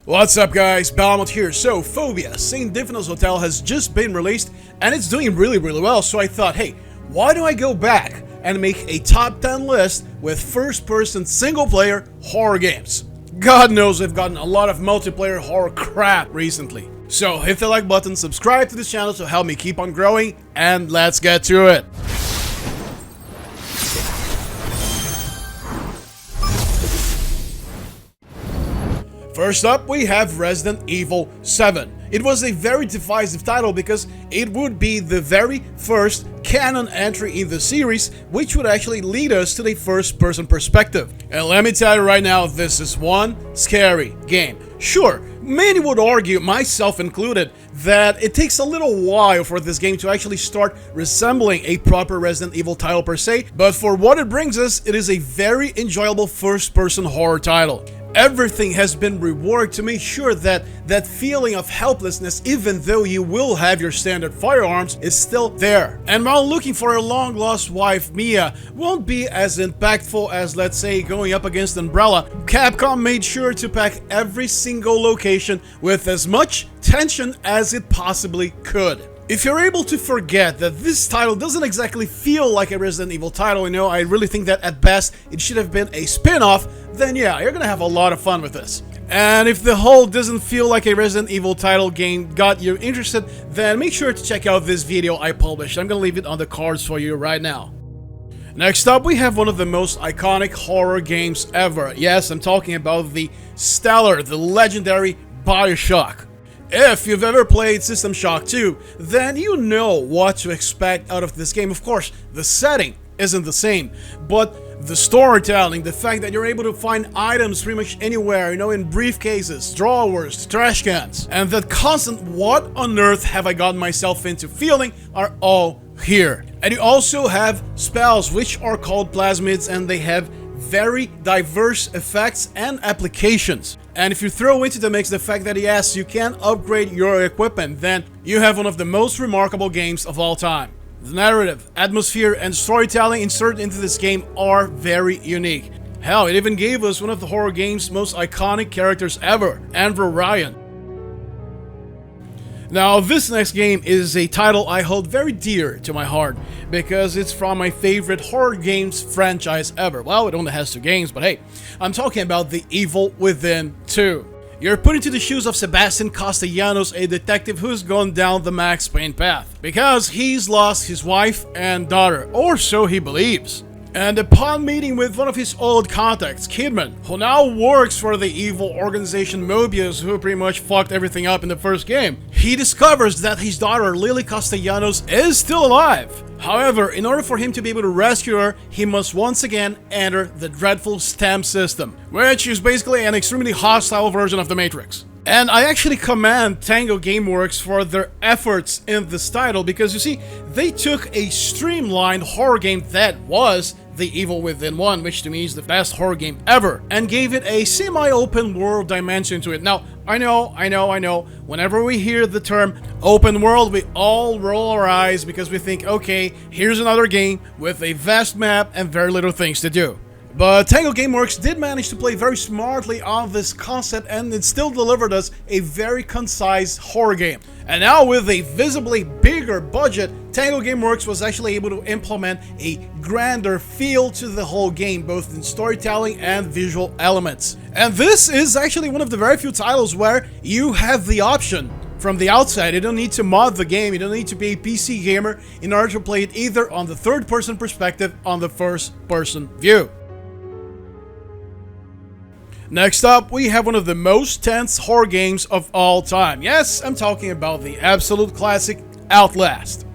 What's up guys, Balmont here. So Phobia, St. Diphnos Hotel has just been released and it's doing really well, so I thought, hey, why don't I go back and make a top 10 list with first-person single-player horror games? God knows I've gotten a lot of multiplayer horror crap recently. So hit the like button, subscribe to this channel to help me keep on growing, and let's get to it. First up, we have Resident Evil 7. It was a very divisive title because it would be the very first canon entry in the series, which would actually lead us to the first-person perspective. And let me tell you right now, this is one scary game. Sure, many would argue, myself included, that it takes a little while for this game to actually start resembling a proper Resident Evil title per se, but for what it brings us, it is a very enjoyable first-person horror title. Everything has been reworked to make sure that that feeling of helplessness, even though you will have your standard firearms, is still there. And while looking for a long-lost wife, Mia won't be as impactful as, let's say, going up against Umbrella. Capcom made sure to pack every single location with as much tension as it possibly could. If you're able to forget that this title doesn't exactly feel like a Resident Evil title, you know, I really think that at best it should have been a spin-off, then yeah, you're gonna have a lot of fun with this. And if the whole doesn't feel like a Resident Evil title game got you interested, then make sure to check out this video I published. I'm gonna leave it on the cards for you right now. Next up, we have one of the most iconic horror games ever. Yes, I'm talking about the stellar, the legendary BioShock. If you've ever played System Shock 2, then you know what to expect out of this game. Of course, the setting isn't the same, but the storytelling, the fact that you're able to find items pretty much anywhere, you know, in briefcases, drawers, trash cans, and that constant "what on earth have I gotten myself into" feeling are all here. And you also have spells, which are called plasmids, and they have very diverse effects and applications. And if you throw into the mix the fact that yes, you can upgrade your equipment, then you have one of the most remarkable games of all time. The narrative, atmosphere, and storytelling inserted into this game are very unique. Hell, it even gave us one of the horror game's most iconic characters ever, Andrew Ryan. Now, this next game is a title I hold very dear to my heart because it's from my favorite horror games franchise ever. Well, it only has 2 games, but hey, I'm talking about The Evil Within 2. You're put into the shoes of Sebastian Castellanos, a detective who's gone down the Max Payne path because he's lost his wife and daughter, or so he believes. And upon meeting with one of his old contacts, Kidman, who now works for the evil organization Mobius, who pretty much fucked everything up in the first game, he discovers that his daughter, Lily Castellanos, is still alive. However, in order for him to be able to rescue her, he must once again enter the dreadful STEM system, which is basically an extremely hostile version of the Matrix. And I actually commend Tango Gameworks for their efforts in this title because, you see, they took a streamlined horror game that was The Evil Within 1, which to me is the best horror game ever, and gave it a semi-open world dimension to it. Now, I know, whenever we hear the term open world, we all roll our eyes because we think, okay, here's another game with a vast map and very little things to do. But Tango Gameworks did manage to play very smartly on this concept, and it still delivered us a very concise horror game. And now with a visibly bigger budget, Tango Gameworks was actually able to implement a grander feel to the whole game, both in storytelling and visual elements. And this is actually one of the very few titles where you have the option from the outside. You don't need to mod the game, you don't need to be a PC gamer in order to play it either on the third-person perspective or on the first-person view. Next up, we have one of the most tense horror games of all time. Yes, I'm talking about the absolute classic Outlast.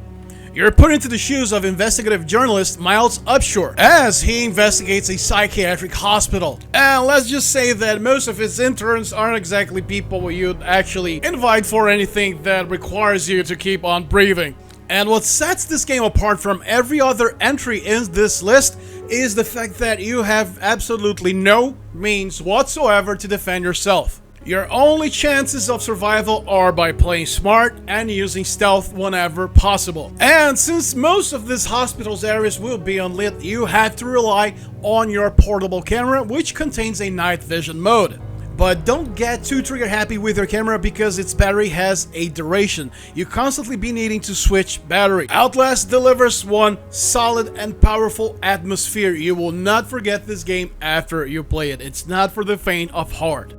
You're put into the shoes of investigative journalist Miles Upshur as he investigates a psychiatric hospital. And let's just say that most of his interns aren't exactly people you'd actually invite for anything that requires you to keep on breathing. And what sets this game apart from every other entry in this list is the fact that you have absolutely no means whatsoever to defend yourself. Your only chances of survival are by playing smart and using stealth whenever possible. And since most of this hospital's areas will be unlit, you have to rely on your portable camera, which contains a night vision mode. but don't get too trigger happy with your camera because its battery has a duration. You constantly be needing to switch battery. Outlast delivers one solid and powerful atmosphere. You will not forget this game after you play it. It's not for the faint of heart.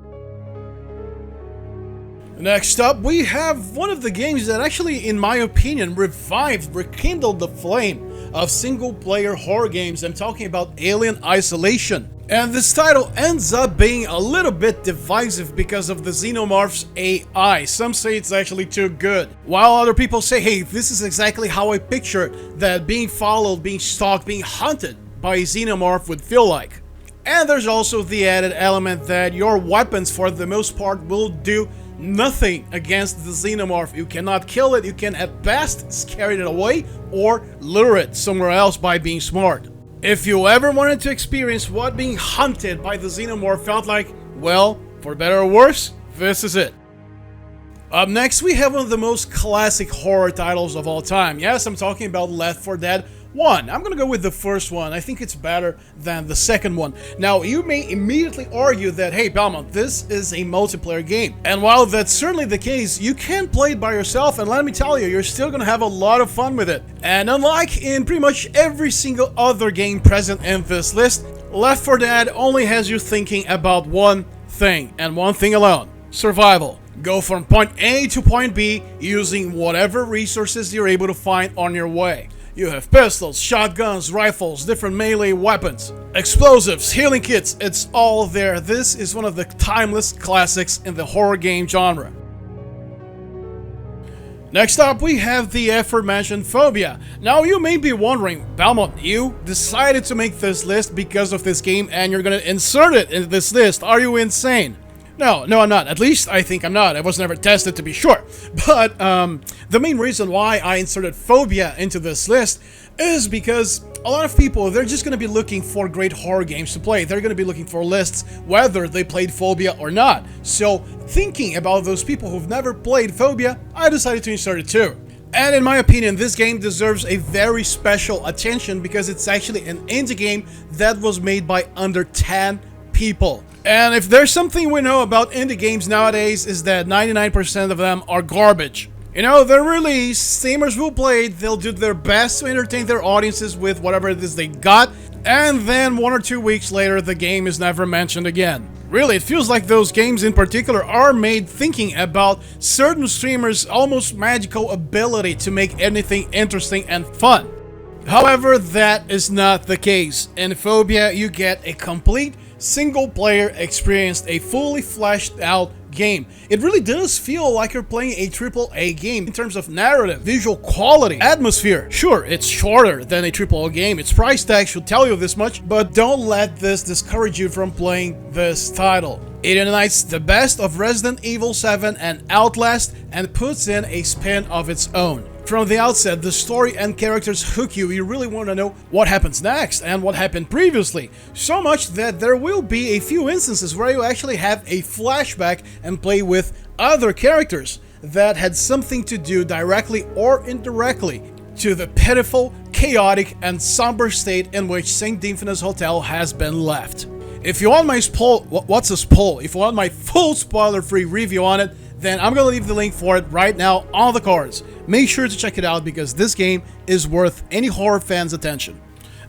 Next up, we have one of the games that actually, in my opinion, rekindled the flame of single-player horror games. I'm talking about Alien Isolation. And this title ends up being a little bit divisive because of the Xenomorph's AI. Some say it's actually too good, while other people say, hey, this is exactly how I pictured that being followed, being stalked, being hunted by a Xenomorph would feel like. And there's also the added element that your weapons, for the most part, will do nothing against the Xenomorph. You cannot kill it, you can at best scare it away or lure it somewhere else by being smart. If you ever wanted to experience what being hunted by the Xenomorph felt like, well, for better or worse, this is it. Up next, we have one of the most classic horror titles of all time. Yes, I'm talking about Left 4 Dead 1. I'm gonna go with the first one. I think it's better than the second one. Now, you may immediately argue that, hey, Belmont, this is a multiplayer game. And while that's certainly the case, you can play it by yourself, and let me tell you, you're still gonna have a lot of fun with it. And unlike in pretty much every single other game present in this list, Left 4 Dead only has you thinking about one thing, and one thing alone: survival. Go from point A to point B using whatever resources you're able to find on your way. You have pistols, shotguns, rifles, different melee weapons, explosives, healing kits, it's all there. This is one of the timeless classics in the horror game genre. Next up, we have the aforementioned Phobia. Now, you may be wondering, Belmont, you decided to make this list because of this game and you're gonna insert it in this list. Are you insane? No, I'm not. At least I think I'm not. I was never tested to be sure. But the main reason why I inserted Phobia into this list is because a lot of people, they're just going to be looking for great horror games to play. They're going to be looking for lists whether they played Phobia or not. So, thinking about those people who've never played Phobia, I decided to insert it too. And in my opinion, this game deserves a very special attention because it's actually an indie game that was made by under 10 people. And if there's something we know about indie games nowadays, is that 99% of them are garbage. You know, they're released, streamers will play it, they'll do their best to entertain their audiences with whatever it is they got, and then 1 or 2 weeks later, the game is never mentioned again. Really, it feels like those games in particular are made thinking about certain streamers' almost magical ability to make anything interesting and fun. However, that is not the case. In Phobia, you get a complete single-player experience, a fully fleshed out game. It really does feel like you're playing a AAA game in terms of narrative, visual quality, atmosphere. Sure, it's shorter than a AAA game, its price tag should tell you this much, but don't let this discourage you from playing this title. It unites the best of Resident Evil 7 and Outlast and puts in a spin of its own. From the outset, the story and characters hook you. You really want to know what happens next and what happened previously. So much that there will be a few instances where you actually have a flashback and play with other characters that had something to do directly or indirectly to the pitiful, chaotic, and somber state in which St. Dimphinus Hotel has been left. If you want my If you want my full spoiler-free review on it, then I'm gonna leave the link for it right now on the cards. Make sure to check it out because this game is worth any horror fan's attention.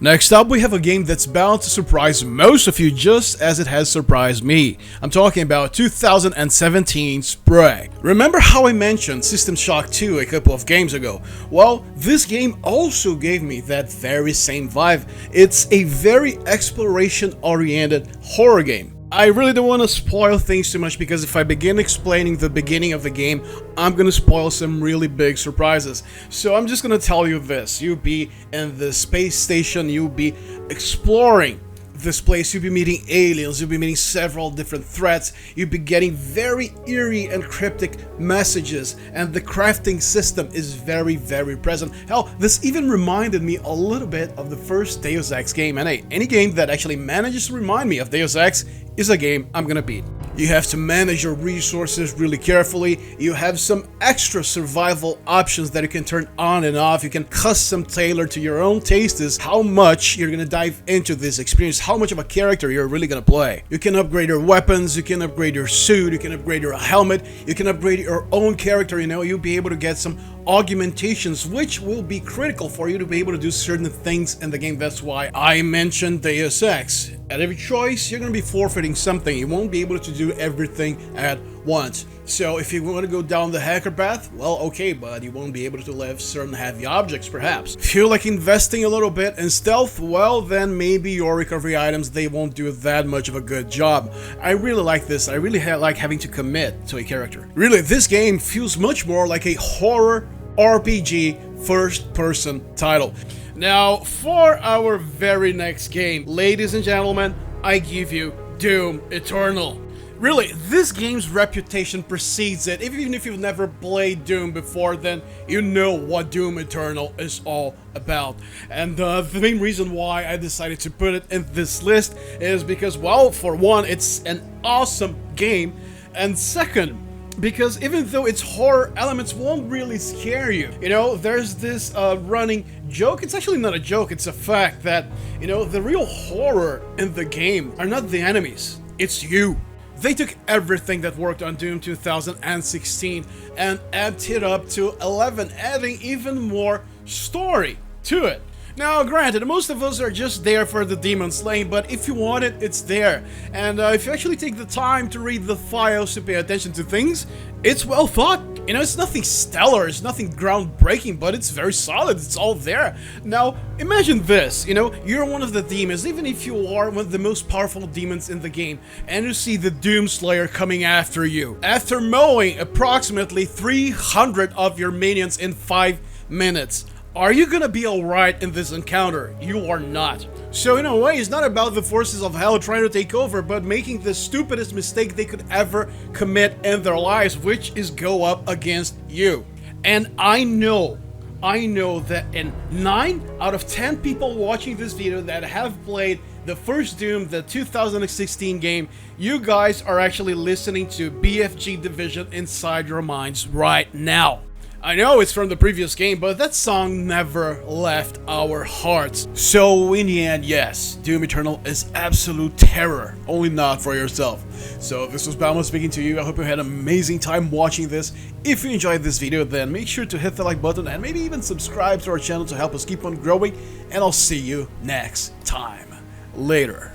Next up, we have a game that's bound to surprise most of you just as it has surprised me. I'm talking about 2017's Sprague. Remember how I mentioned System Shock 2 a couple of games ago? Well, this game also gave me that very same vibe. It's a very exploration-oriented horror game. I really don't want to spoil things too much because if I begin explaining the beginning of the game, I'm gonna spoil some really big surprises. So I'm just gonna tell you this. You'll be in the space station, you'll be exploring this place, you'll be meeting aliens, you'll be meeting several different threats, you'll be getting very eerie and cryptic messages, and the crafting system is very, very present. Hell, this even reminded me a little bit of the first Deus Ex game, and hey, any game that actually manages to remind me of Deus Ex is a game I'm gonna beat. You have to manage your resources really carefully. You have some extra survival options that you can turn on and off. You can custom tailor to your own tastes how much you're gonna dive into this experience, how much of a character you're really gonna play. You can upgrade your weapons, you can upgrade your suit, you can upgrade your helmet, you can upgrade your own character, you know, you'll be able to get some augmentations, which will be critical for you to be able to do certain things in the game. That's why I mentioned Deus Ex. At every choice, you're going to be forfeiting something. You won't be able to do everything at once. So if you want to go down the hacker path, well, okay, but you won't be able to lift certain heavy objects, perhaps. If you like investing a little bit in stealth, well, then maybe your recovery items, they won't do that much of a good job. I really like this. I really like having to commit to a character. Really, this game feels much more like a horror RPG first-person title. Now, for our very next game, ladies and gentlemen, I give you Doom Eternal. Really, this game's reputation precedes it. Even if you've never played Doom before, then you know what Doom Eternal is all about. And the main reason why I decided to put it in this list is because, well, for one, it's an awesome game, and second, because even though its horror elements won't really scare you, you know, there's this running joke. It's actually not a joke, it's a fact that, you know, the real horror in the game are not the enemies, it's you. They took everything that worked on Doom 2016 and amped it up to 11, adding even more story to it. Now, granted, most of us are just there for the demon slaying, but if you want it, it's there. And if you actually take the time to read the files to pay attention to things, it's well thought. You know, it's nothing stellar, it's nothing groundbreaking, but it's very solid, it's all there. Now, imagine this, you know, you're one of the demons, even if you are one of the most powerful demons in the game, and you see the Doomslayer coming after you. After mowing approximately 300 of your minions in 5 minutes. Are you gonna be alright in this encounter? You are not. So in a way, it's not about the forces of hell trying to take over, but making the stupidest mistake they could ever commit in their lives, which is go up against you. And I know that in 9 out of 10 people watching this video that have played the first Doom, the 2016 game, you guys are actually listening to BFG Division inside your minds right now. I know it's from the previous game, but that song never left our hearts. So in the end, yes, Doom Eternal is absolute terror, only not for yourself. So this was Bauman speaking to you. I hope you had an amazing time watching this. If you enjoyed this video, then make sure to hit the like button and maybe even subscribe to our channel to help us keep on growing. And I'll see you next time. Later.